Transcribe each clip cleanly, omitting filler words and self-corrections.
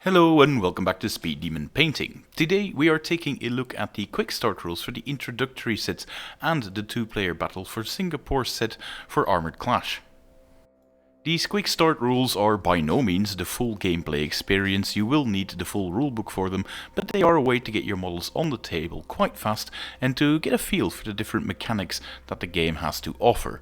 Hello and welcome back to Speed Demon Painting. Today we are taking a look at the Quickstart rules for the introductory set and the two-player battle for Singapore set for Armoured Clash. These Quickstart rules are by no means the full gameplay experience. You will need the full rulebook for them, but they are a way to get your models on the table quite fast and to get a feel for the different mechanics that the game has to offer.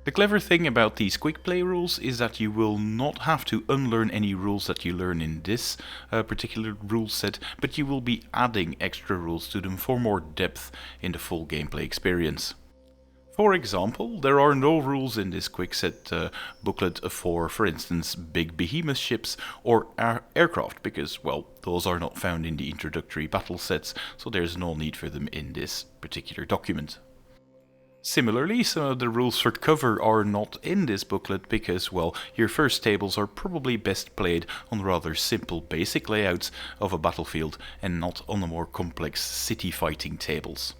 The clever thing about these quick play rules is that you will not have to unlearn any rules that you learn in this particular rule set, but you will be adding extra rules to them for more depth in the full gameplay experience. For example, there are no rules in this quick set booklet for instance, big behemoth ships or aircraft, because, well, those are not found in the introductory battle sets, so there's no need for them in this particular document. Similarly, some of the rules for cover are not in this booklet because, well, your first tables are probably best played on rather simple basic layouts of a battlefield and not on the more complex city fighting tables.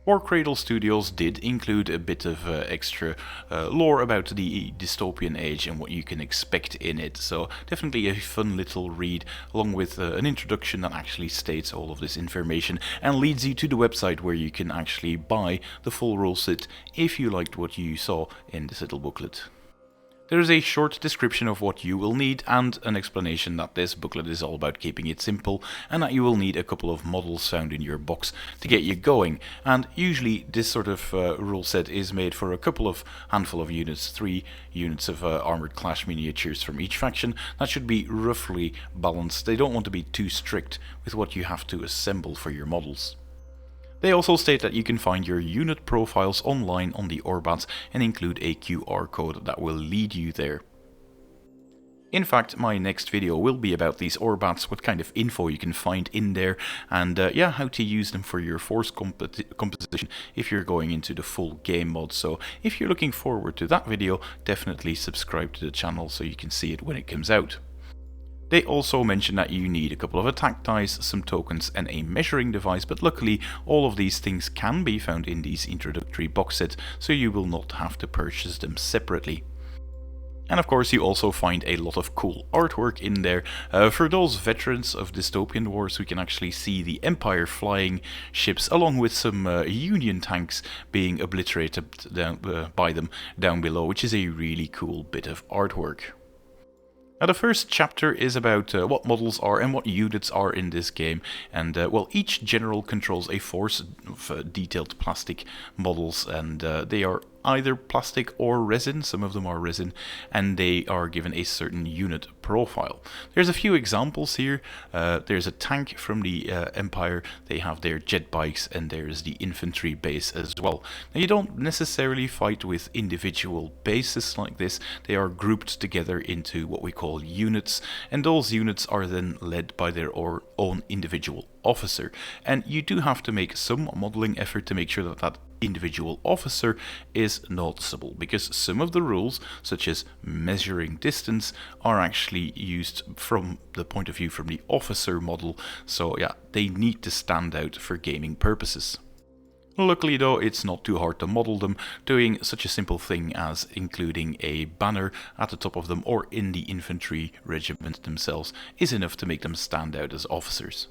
War Cradle Studios did include a bit of extra lore about the dystopian age and what you can expect in it, so definitely a fun little read, along with an introduction that actually states all of this information and leads you to the website where you can actually buy the full rule set if you liked what you saw in this little booklet. There is a short description of what you will need and an explanation that this booklet is all about keeping it simple and that you will need a couple of models found in your box to get you going, and usually this sort of rule set is made for a couple of handful of units, 3 units of Armoured Clash miniatures from each faction. That should be roughly balanced. They don't want to be too strict with what you have to assemble for your models. They also state that you can find your unit profiles online on the Orbats and include a QR code that will lead you there. In fact, my next video will be about these Orbats, what kind of info you can find in there, and how to use them for your force composition if you're going into the full game mode. So if you're looking forward to that video, definitely subscribe to the channel so you can see it when it comes out. They also mention that you need a couple of attack dice, some tokens and a measuring device, but luckily all of these things can be found in these introductory box sets, so you will not have to purchase them separately. And of course you also find a lot of cool artwork in there. For those veterans of dystopian wars, we can actually see the Empire flying ships along with some Union tanks being obliterated by them down below, which is a really cool bit of artwork. Now, the first chapter is about what models are and what units are in this game, and well, each general controls a force of detailed plastic models, and they are either plastic or resin. Some of them are resin, and they are given a certain unit profile. There's a few examples here. There's a tank from the Empire, they have their jet bikes, and there's the infantry base as well. Now, you don't necessarily fight with individual bases like this. They are grouped together into what we call units, and those units are then led by their own individual officer. And you do have to make some modeling effort to make sure that that individual officer is noticeable, because some of the rules, such as measuring distance, are actually used from the point of view from the officer model, so yeah, they need to stand out for gaming purposes. Luckily though, it's not too hard to model them. Doing such a simple thing as including a banner at the top of them or in the infantry regiment themselves is enough to make them stand out as officers.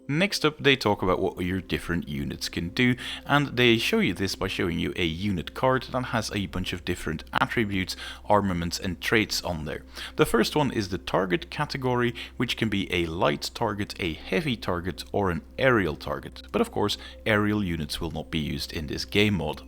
Next up, they talk about what your different units can do, and they show you this by showing you a unit card that has a bunch of different attributes, armaments and traits on there. The first one is the target category, which can be a light target, a heavy target or an aerial target, but of course aerial units will not be used in this game mode.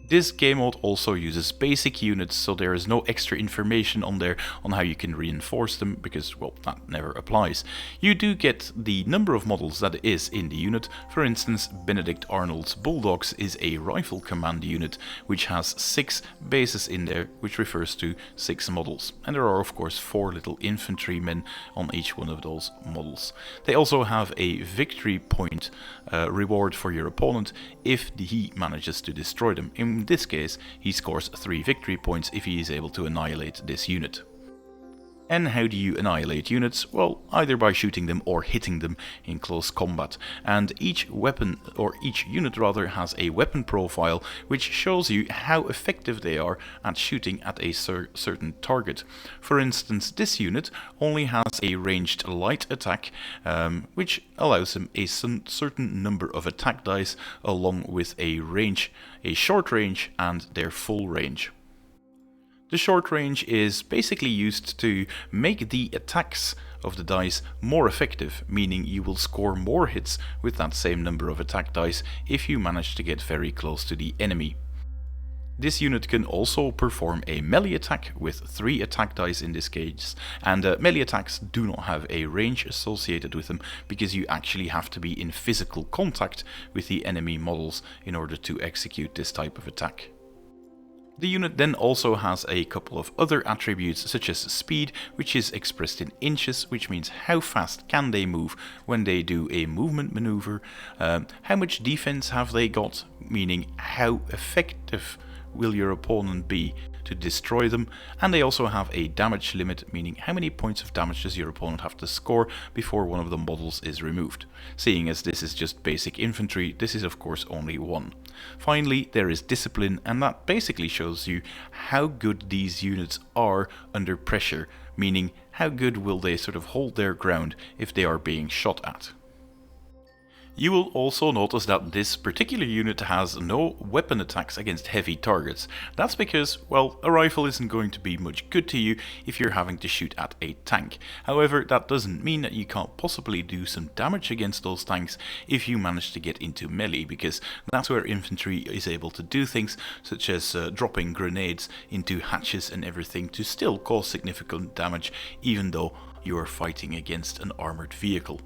This game mode also uses basic units, so there is no extra information on there on how you can reinforce them, because, well, that never applies. You do get the number of models that is in the unit. For instance, Benedict Arnold's Bulldogs is a rifle command unit, which has 6 bases in there, which refers to 6 models. And there are of course 4 little infantrymen on each one of those models. They also have a victory point reward for your opponent if he manages to destroy them. In this case, he scores 3 victory points if he is able to annihilate this unit. And how do you annihilate units? Well, either by shooting them or hitting them in close combat. And each weapon, or each unit rather, has a weapon profile which shows you how effective they are at shooting at a certain target. For instance, this unit only has a ranged light attack, which allows them a certain number of attack dice along with a short range and their full range. The short range is basically used to make the attacks of the dice more effective, meaning you will score more hits with that same number of attack dice if you manage to get very close to the enemy. This unit can also perform a melee attack with 3 attack dice in this case, and melee attacks do not have a range associated with them because you actually have to be in physical contact with the enemy models in order to execute this type of attack. The unit then also has a couple of other attributes such as speed, which is expressed in inches, which means how fast can they move when they do a movement maneuver, how much defense have they got, meaning how effective will your opponent be to destroy them, and they also have a damage limit, meaning how many points of damage does your opponent have to score before one of the models is removed. Seeing as this is just basic infantry, this is of course only 1. Finally, there is discipline, and that basically shows you how good these units are under pressure, meaning how good will they sort of hold their ground if they are being shot at. You will also notice that this particular unit has no weapon attacks against heavy targets. That's because, well, a rifle isn't going to be much good to you if you're having to shoot at a tank. However, that doesn't mean that you can't possibly do some damage against those tanks if you manage to get into melee, because that's where infantry is able to do things such as dropping grenades into hatches and everything to still cause significant damage even though you are fighting against an armored vehicle.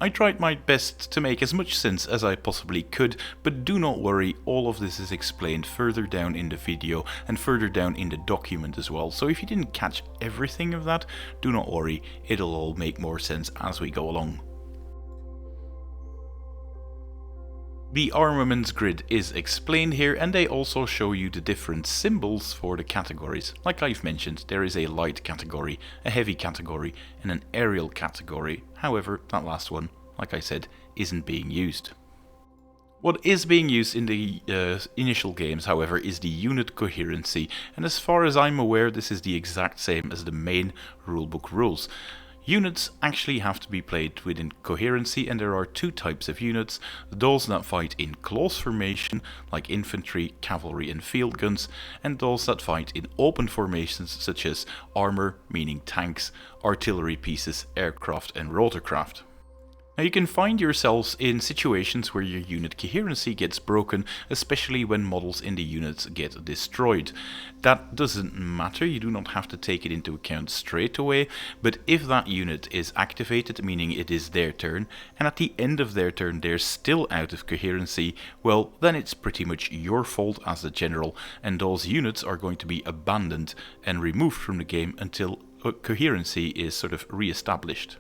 I tried my best to make as much sense as I possibly could, but do not worry, all of this is explained further down in the video and further down in the document as well, so if you didn't catch everything of that, do not worry, it'll all make more sense as we go along. The armaments grid is explained here, and they also show you the different symbols for the categories. Like I've mentioned, there is a light category, a heavy category, and an aerial category. However, that last one, like I said, isn't being used. What is being used in the initial games, however, is the unit coherency, and as far as I'm aware, this is the exact same as the main rulebook rules. Units actually have to be played within coherency, and there are 2 types of units: those that fight in close formation, like infantry, cavalry and field guns, and those that fight in open formations, such as armor, meaning tanks, artillery pieces, aircraft and rotorcraft. Now you can find yourselves in situations where your unit coherency gets broken, especially when models in the units get destroyed. That doesn't matter, you do not have to take it into account straight away, but if that unit is activated, meaning it is their turn, and at the end of their turn they're still out of coherency, well, then it's pretty much your fault as the general, and those units are going to be abandoned and removed from the game until coherency is sort of re-established.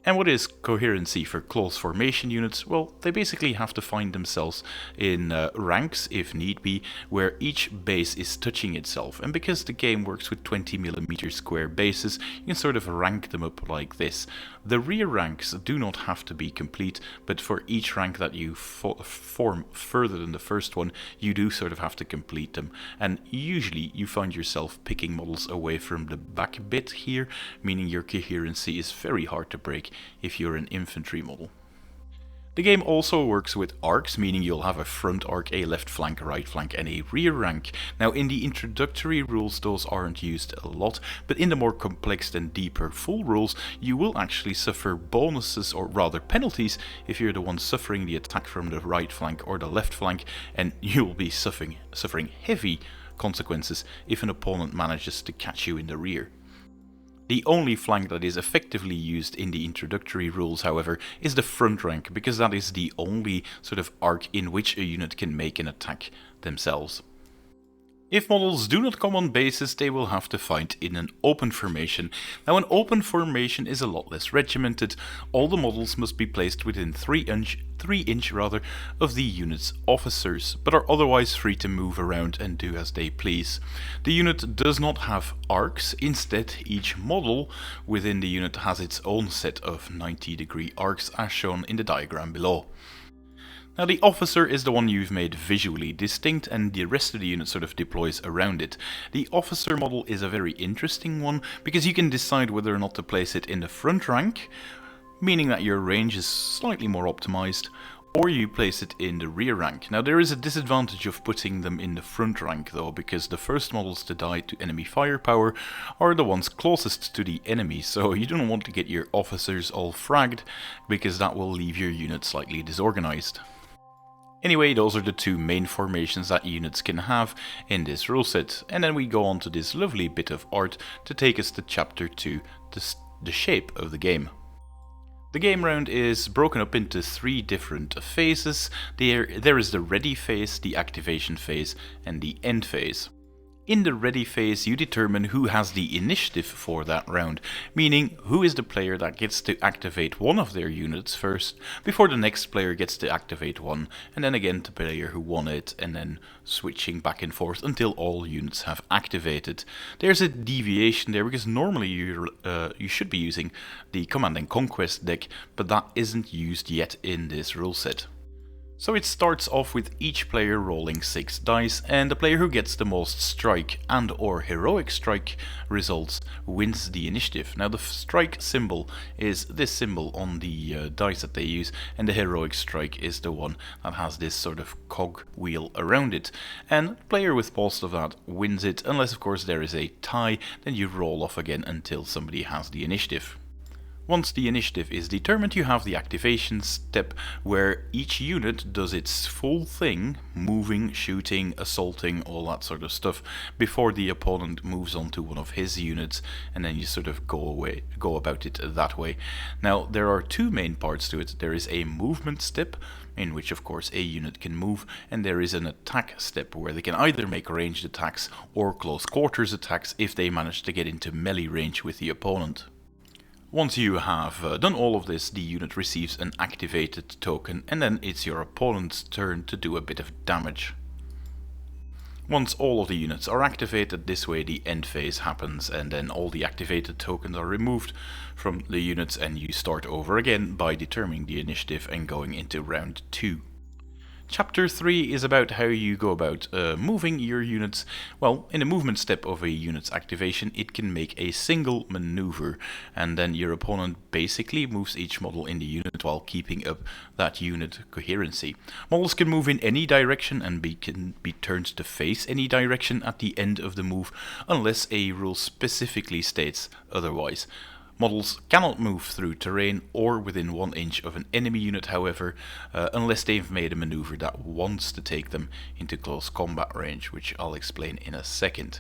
And what is coherency for close formation units? Well, they basically have to find themselves in ranks, if need be, where each base is touching itself. And because the game works with 20mm square bases, you can sort of rank them up like this. The rear ranks do not have to be complete, but for each rank that you form further than the first one, you do sort of have to complete them. And usually you find yourself picking models away from the back bit here, meaning your coherency is very hard to break if you're an infantry model. The game also works with arcs, meaning you'll have a front arc, a left flank, a right flank and a rear rank. Now in the introductory rules those aren't used a lot, but in the more complex and deeper full rules you will actually suffer bonuses, or rather penalties, if you're the one suffering the attack from the right flank or the left flank, and you will be suffering heavy consequences if an opponent manages to catch you in the rear. The only flank that is effectively used in the introductory rules, however, is the front rank, because that is the only sort of arc in which a unit can make an attack themselves. If models do not come on bases, they will have to fight in an open formation. Now an open formation is a lot less regimented. All the models must be placed within 3 inch of the unit's officers, but are otherwise free to move around and do as they please. The unit does not have arcs. Instead, each model within the unit has its own set of 90-degree arcs as shown in the diagram below. Now the officer is the one you've made visually distinct, and the rest of the unit sort of deploys around it. The officer model is a very interesting one because you can decide whether or not to place it in the front rank, meaning that your range is slightly more optimized, or you place it in the rear rank. Now there is a disadvantage of putting them in the front rank though, because the first models to die to enemy firepower are the ones closest to the enemy, so you don't want to get your officers all fragged, because that will leave your unit slightly disorganized. Anyway, those are the two main formations that units can have in this rule set, and then we go on to this lovely bit of art to take us to chapter 2, the shape of the game. The game round is broken up into 3 different phases. There is the ready phase, the activation phase, and the end phase. In the ready phase, you determine who has the initiative for that round, meaning who is the player that gets to activate one of their units first, before the next player gets to activate one, and then again the player who won it, and then switching back and forth until all units have activated. There's a deviation there, because normally you should be using the Command and Conquest deck, but that isn't used yet in this rule set. So it starts off with each player rolling 6 dice, and the player who gets the most strike and or heroic strike results wins the initiative. Now the strike symbol is this symbol on the dice that they use, and the heroic strike is the one that has this sort of cog wheel around it. And the player with most of that wins it, unless of course there is a tie, then you roll off again until somebody has the initiative. Once the initiative is determined, you have the activation step, where each unit does its full thing, moving, shooting, assaulting, all that sort of stuff, before the opponent moves on to one of his units, and then you sort of go about it that way. Now, there are 2 main parts to it. There is a movement step, in which of course a unit can move, and there is an attack step where they can either make ranged attacks or close quarters attacks if they manage to get into melee range with the opponent. Once you have done all of this, the unit receives an activated token, and then it's your opponent's turn to do a bit of damage. Once all of the units are activated, this way the end phase happens, and then all the activated tokens are removed from the units, and you start over again by determining the initiative and going into round 2. Chapter 3 is about how you go about moving your units. Well, in the movement step of a unit's activation, it can make a single maneuver, and then your opponent basically moves each model in the unit while keeping up that unit coherency. Models can move in any direction and can be turned to face any direction at the end of the move, unless a rule specifically states otherwise. Models cannot move through terrain or within 1 inch of an enemy unit, however, unless they've made a maneuver that wants to take them into close combat range, which I'll explain in a second.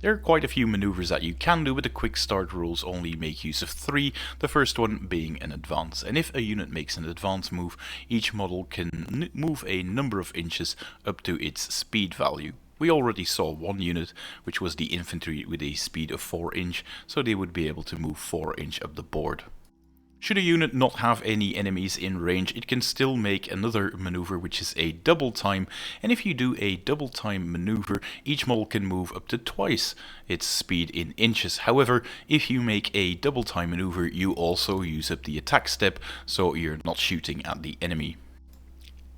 There are quite a few maneuvers that you can do, but the Quickstart rules only make use of 3, the first one being an advance. And if a unit makes an advance move, each model can move a number of inches up to its speed value. We already saw one unit, which was the infantry with a speed of 4 inch, so they would be able to move 4 inch up the board. Should a unit not have any enemies in range, it can still make another maneuver, which is a double time, and if you do a double time maneuver, each model can move up to twice its speed in inches. However, if you make a double time maneuver, you also use up the attack step, so you're not shooting at the enemy.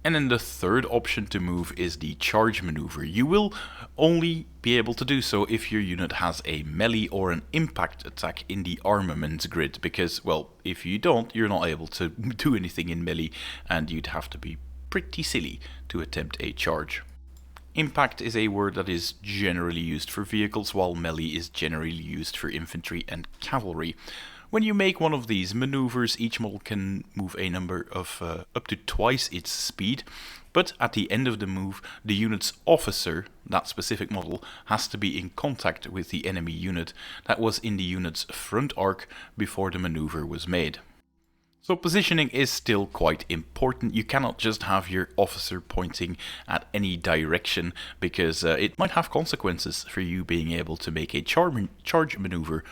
And then the third option to move is the charge maneuver. You will only be able to do so if your unit has a melee or an impact attack in the armament grid, because, well, if you don't, you're not able to do anything in melee, and you'd have to be pretty silly to attempt a charge. Impact is a word that is generally used for vehicles, while melee is generally used for infantry and cavalry. When you make one of these maneuvers, each model can move a number of up to twice its speed, but at the end of the move, the unit's officer, that specific model, has to be in contact with the enemy unit that was in the unit's front arc before the maneuver was made. So positioning is still quite important. You cannot just have your officer pointing at any direction because it might have consequences for you being able to make a charge maneuver.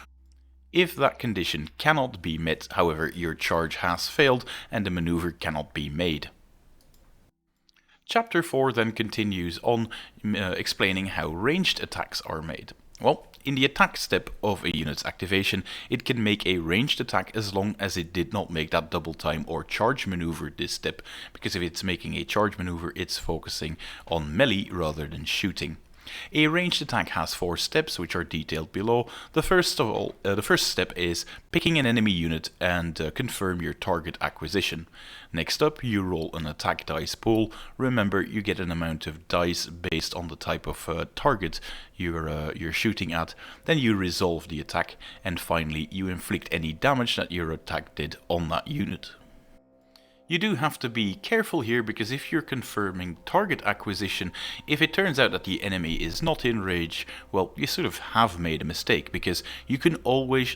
If that condition cannot be met, however, your charge has failed and the maneuver cannot be made. Chapter 4 then continues on explaining how ranged attacks are made. Well, in the attack step of a unit's activation, it can make a ranged attack as long as it did not make that double time or charge maneuver this step, because if it's making a charge maneuver, it's focusing on melee rather than shooting. A ranged attack has 4 steps, which are detailed below. The first step is picking an enemy unit and confirm your target acquisition. Next up, you roll an attack dice pool. Remember, you get an amount of dice based on the type of target you're shooting at. Then you resolve the attack, and finally, you inflict any damage that your attack did on that unit. You do have to be careful here, because if you're confirming target acquisition, if it turns out that the enemy is not in range, well, you sort of have made a mistake, because you can always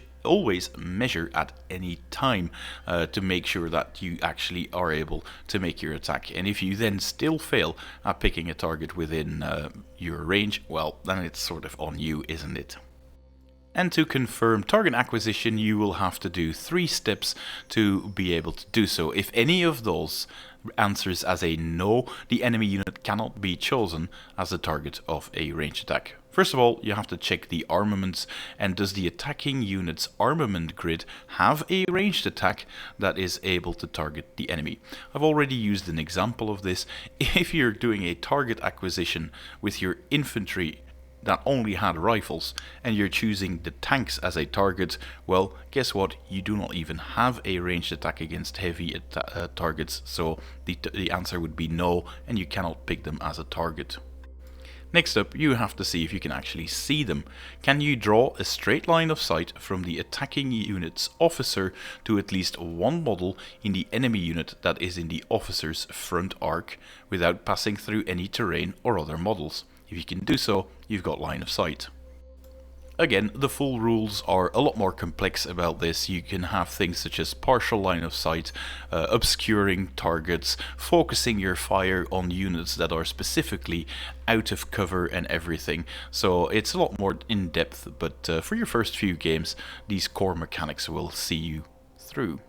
measure at any time to make sure that you actually are able to make your attack. And if you then still fail at picking a target within your range, well, then it's sort of on you, isn't it? And to confirm target acquisition, you will have to do 3 steps to be able to do so. If any of those answers as a no, the enemy unit cannot be chosen as the target of a ranged attack. First of all, you have to check the armaments, and does the attacking unit's armament grid have a ranged attack that is able to target the enemy? I've already used an example of this. If you're doing a target acquisition with your infantry that only had rifles, and you're choosing the tanks as a target, well, guess what? You do not even have a ranged attack against heavy targets, so the answer would be no, and you cannot pick them as a target. Next up, you have to see if you can actually see them. Can you draw a straight line of sight from the attacking unit's officer to at least one model in the enemy unit that is in the officer's front arc without passing through any terrain or other models? If you can do so, you've got line of sight. Again, the full rules are a lot more complex about this. You can have things such as partial line of sight, obscuring targets, focusing your fire on units that are specifically out of cover and everything. So it's a lot more in depth, but for your first few games, these core mechanics will see you through.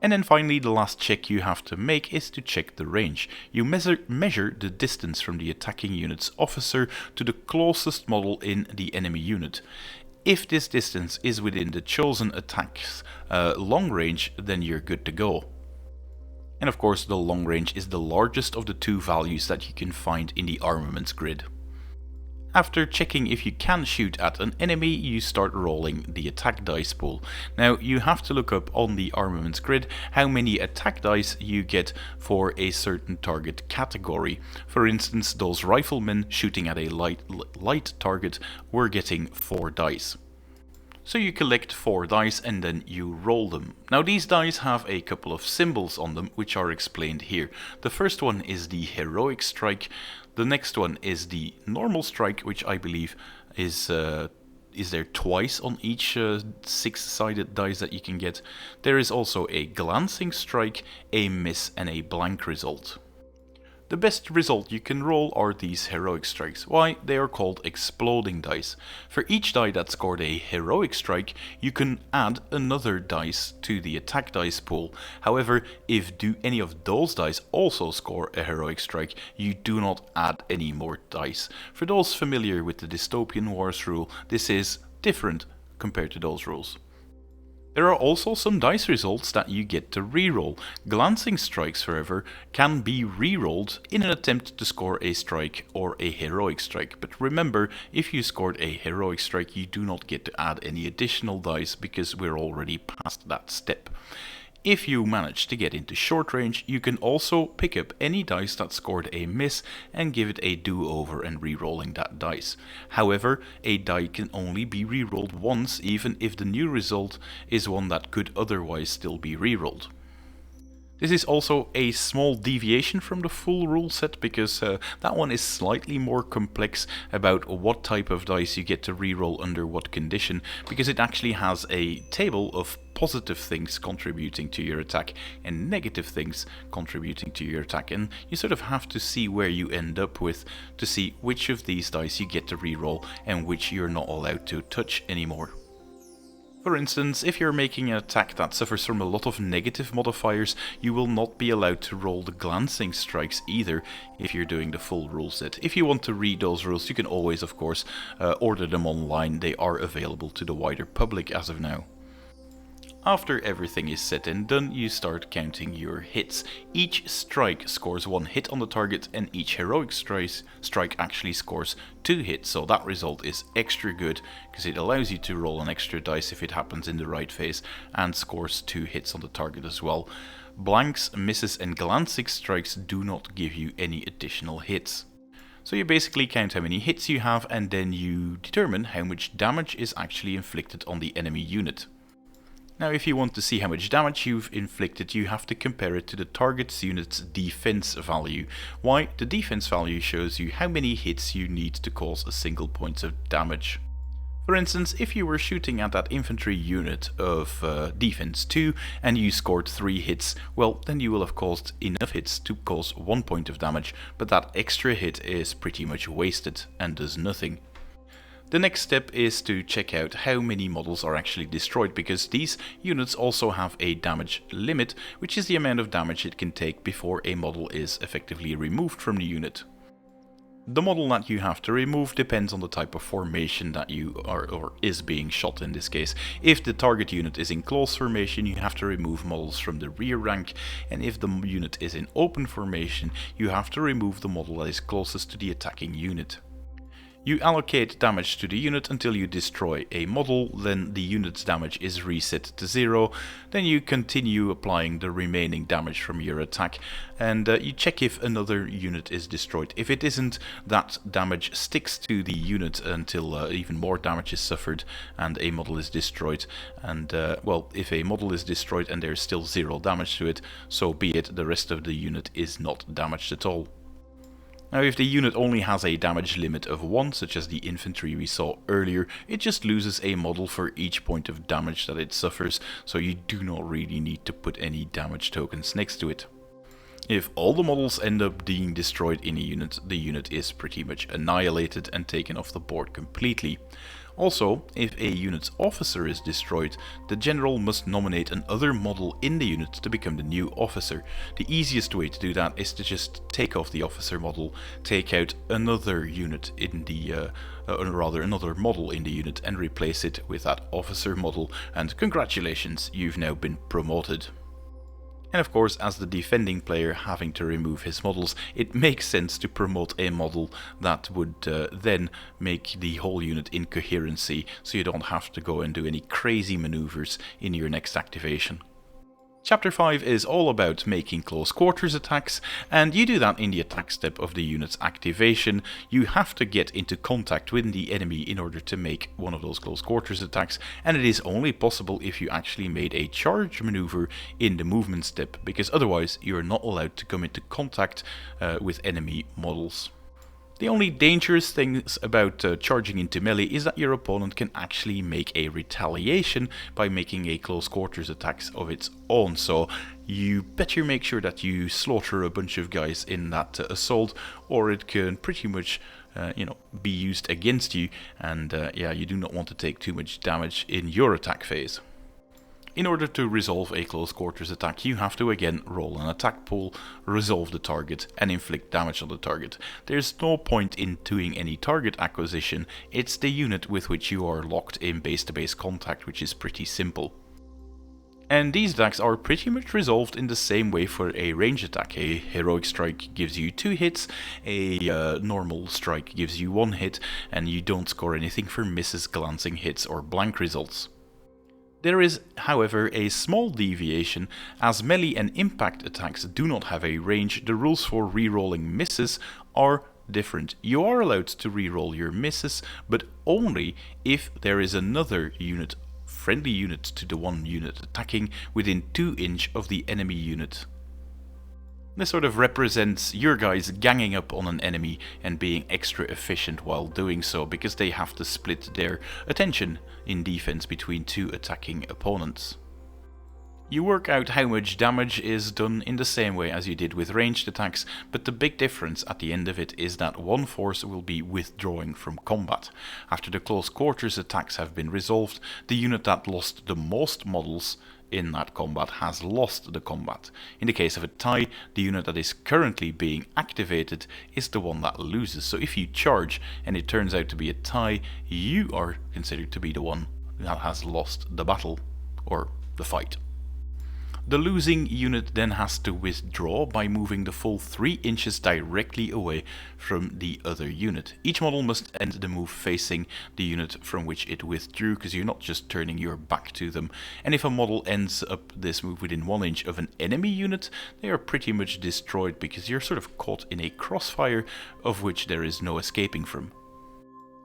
And then finally, the last check you have to make is to check the range. You measure the distance from the attacking unit's officer to the closest model in the enemy unit. If this distance is within the chosen attack's long range, then you're good to go. And of course, the long range is the largest of the 2 values that you can find in the armaments grid. After checking if you can shoot at an enemy, you start rolling the attack dice pool. Now, you have to look up on the armaments grid how many attack dice you get for a certain target category. For instance, those riflemen shooting at a light target were getting 4 dice. So you collect 4 dice and then you roll them. Now these dice have a couple of symbols on them, which are explained here. The first one is the heroic strike. The next one is the normal strike, which I believe is there twice on each 6-sided dice that you can get. There is also a glancing strike, a miss, and a blank result. The best result you can roll are these heroic strikes. Why? They are called exploding dice. For each die that scored a heroic strike, you can add another dice to the attack dice pool. However, if any of those dice also score a heroic strike, you do not add any more dice. For those familiar with the Dystopian Wars rule, this is different compared to those rules. There are also some dice results that you get to reroll. Glancing strikes, however, can be rerolled in an attempt to score a strike or a heroic strike. But remember, if you scored a heroic strike, you do not get to add any additional dice because we're already past that step. If you manage to get into short range, you can also pick up any dice that scored a miss and give it a do-over and re-rolling that dice. However, a die can only be re-rolled once, even if the new result is one that could otherwise still be re-rolled. This is also a small deviation from the full rule set because that one is slightly more complex about what type of dice you get to reroll under what condition, because it actually has a table of positive things contributing to your attack and negative things contributing to your attack, and you sort of have to see where you end up with to see which of these dice you get to reroll and which you're not allowed to touch anymore. For instance, if you're making an attack that suffers from a lot of negative modifiers, you will not be allowed to roll the glancing strikes either if you're doing the full rule set. If you want to read those rules, you can always, of course, order them online. They are available to the wider public as of now. After everything is said and done, you start counting your hits. Each strike scores 1 hit on the target, and each heroic strike actually scores 2 hits, so that result is extra good because it allows you to roll an extra dice if it happens in the right phase, and scores 2 hits on the target as well. Blanks, misses and glancing strikes do not give you any additional hits. So you basically count how many hits you have, and then you determine how much damage is actually inflicted on the enemy unit. Now, if you want to see how much damage you've inflicted, you have to compare it to the target's unit's defense value. Why? The defense value shows you how many hits you need to cause a single point of damage. For instance, if you were shooting at that infantry unit of defense 2 and you scored 3 hits, well, then you will have caused enough hits to cause 1 point of damage, but that extra hit is pretty much wasted and does nothing. The next step is to check out how many models are actually destroyed, because these units also have a damage limit, which is the amount of damage it can take before a model is effectively removed from the unit. The model that you have to remove depends on the type of formation that you are or is being shot in this case. If the target unit is in close formation, you have to remove models from the rear rank, and if the unit is in open formation, you have to remove the model that is closest to the attacking unit. You allocate damage to the unit until you destroy a model, then the unit's damage is reset to 0, then you continue applying the remaining damage from your attack, and you check if another unit is destroyed. If it isn't, that damage sticks to the unit until even more damage is suffered and a model is destroyed. And well, if a model is destroyed and there's still 0 damage to it, so be it, the rest of the unit is not damaged at all. Now, if the unit only has a damage limit of 1, such as the infantry we saw earlier, it just loses a model for each point of damage that it suffers, so you do not really need to put any damage tokens next to it. If all the models end up being destroyed in a unit, the unit is pretty much annihilated and taken off the board completely. Also, if a unit's officer is destroyed, the general must nominate another model in the unit to become the new officer. The easiest way to do that is to just take off the officer model, take out another unit in the, another model in the unit, and replace it with that officer model, and congratulations, you've now been promoted. And of course, as the defending player having to remove his models, it makes sense to promote a model that would then make the whole unit in coherency, so you don't have to go and do any crazy maneuvers in your next activation. Chapter 5 is all about making close quarters attacks, and you do that in the attack step of the unit's activation. You have to get into contact with the enemy in order to make one of those close quarters attacks, and it is only possible if you actually made a charge maneuver in the movement step, because otherwise you're not allowed to come into contact with enemy models. The only dangerous things about charging into melee is that your opponent can actually make a retaliation by making a close quarters attack of its own, so you better make sure that you slaughter a bunch of guys in that assault, or it can pretty much be used against you, and yeah, you do not want to take too much damage in your attack phase. In order to resolve a close quarters attack, you have to again roll an attack pool, resolve the target, and inflict damage on the target. There's no point in doing any target acquisition, it's the unit with which you are locked in base-to-base contact, which is pretty simple. And these attacks are pretty much resolved in the same way for a range attack. A heroic strike gives you 2 hits, a normal strike gives you 1 hit, and you don't score anything for misses, glancing hits, or blank results. There is, however, a small deviation. As melee and impact attacks do not have a range, the rules for rerolling misses are different. You are allowed to reroll your misses, but only if there is another friendly unit to the one unit attacking, within 2 inches of the enemy unit. This sort of represents your guys ganging up on an enemy and being extra efficient while doing so, because they have to split their attention in defense between two attacking opponents. You work out how much damage is done in the same way as you did with ranged attacks, but the big difference at the end of it is that one force will be withdrawing from combat. After the close quarters attacks have been resolved, the unit that lost the most models in that combat has lost the combat. In the case of a tie, the unit that is currently being activated is the one that loses. So if you charge and it turns out to be a tie, you are considered to be the one that has lost the battle or the fight. The losing unit then has to withdraw by moving the full 3 inches directly away from the other unit. Each model must end the move facing the unit from which it withdrew, because you're not just turning your back to them. And if a model ends up this move within 1 inch of an enemy unit, they are pretty much destroyed, because you're sort of caught in a crossfire of which there is no escaping from.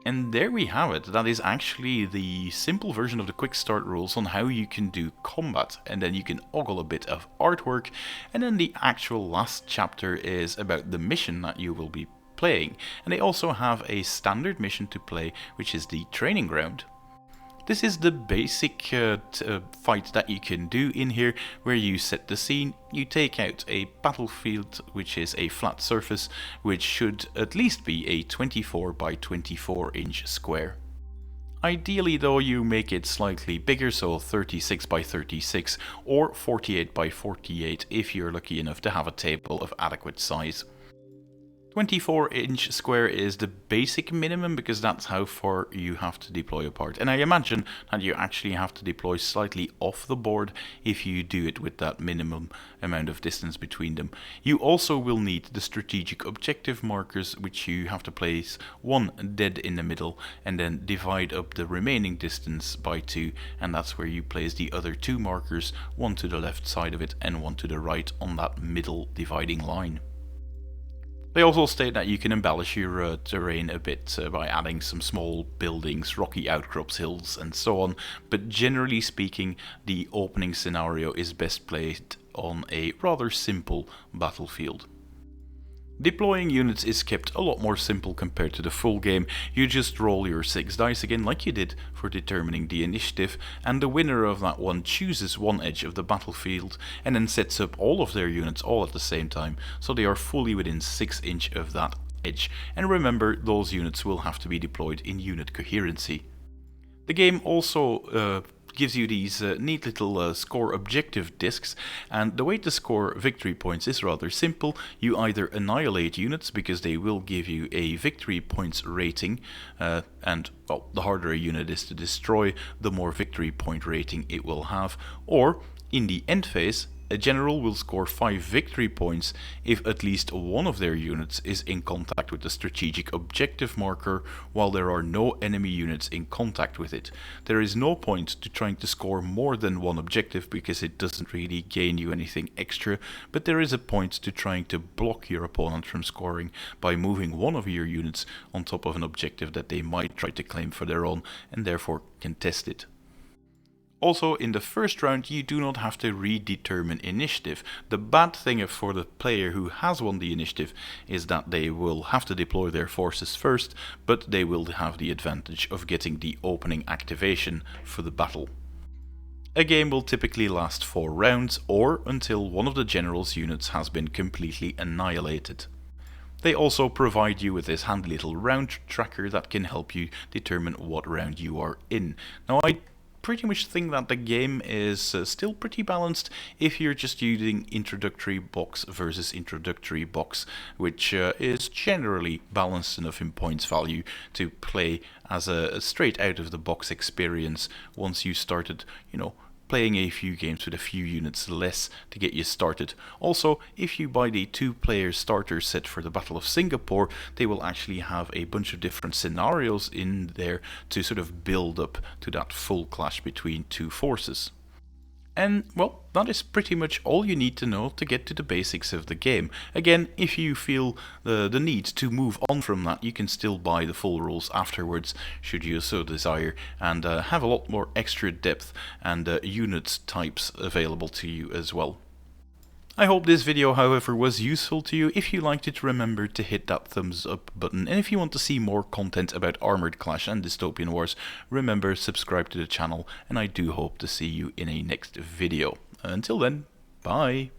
And there we have it. That is actually the simple version of the Quickstart rules on how you can do combat. And then you can ogle a bit of artwork, and then the actual last chapter is about the mission that you will be playing. And they also have a standard mission to play, which is the training ground. This is the basic fight that you can do in here, where you set the scene, you take out a battlefield, which is a flat surface, which should at least be a 24 by 24 inch square. Ideally though, you make it slightly bigger, so 36 by 36 or 48 by 48 if you're lucky enough to have a table of adequate size. 24 inch square is the basic minimum, because that's how far you have to deploy a part. And I imagine that you actually have to deploy slightly off the board if you do it with that minimum amount of distance between them. You also will need the strategic objective markers, which you have to place one dead in the middle and then divide up the remaining distance by 2, and that's where you place the other 2 markers, one to the left side of it and one to the right on that middle dividing line. They also state that you can embellish your terrain a bit by adding some small buildings, rocky outcrops, hills and so on, but generally speaking the opening scenario is best played on a rather simple battlefield. Deploying units is kept a lot more simple compared to the full game. You just roll your 6 dice again like you did for determining the initiative, and the winner of that one chooses one edge of the battlefield and then sets up all of their units all at the same time, so they are fully within 6 inch of that edge. And remember, those units will have to be deployed in unit coherency. The game also gives you these neat little score objective discs, and the way to score victory points is rather simple. You either annihilate units, because they will give you a victory points rating, and well, the harder a unit is to destroy, the more victory point rating it will have. Or in the end phase, a general will score 5 victory points if at least one of their units is in contact with the strategic objective marker, while there are no enemy units in contact with it. There is no point to trying to score more than one objective, because it doesn't really gain you anything extra, but there is a point to trying to block your opponent from scoring by moving one of your units on top of an objective that they might try to claim for their own, and therefore contest it. Also, in the first round, you do not have to redetermine initiative. The bad thing for the player who has won the initiative is that they will have to deploy their forces first, but they will have the advantage of getting the opening activation for the battle. A game will typically last 4 rounds, or until one of the general's units has been completely annihilated. They also provide you with this handy little round tracker that can help you determine what round you are in. Now, I pretty much think that the game is still pretty balanced if you're just using introductory box versus introductory box, which is generally balanced enough in points value to play as a straight out of the box experience once you started, playing a few games with a few units less to get you started. Also, if you buy the 2-player starter set for the Battle of Singapore, they will actually have a bunch of different scenarios in there to sort of build up to that full clash between 2 forces. And, well, that is pretty much all you need to know to get to the basics of the game. Again, if you feel the need to move on from that, you can still buy the full rules afterwards, should you so desire, and have a lot more extra depth and unit types available to you as well. I hope this video, however, was useful to you. If you liked it, remember to hit that thumbs up button. And if you want to see more content about Armoured Clash and Dystopian Wars, remember subscribe to the channel, and I do hope to see you in a next video. Until then, bye!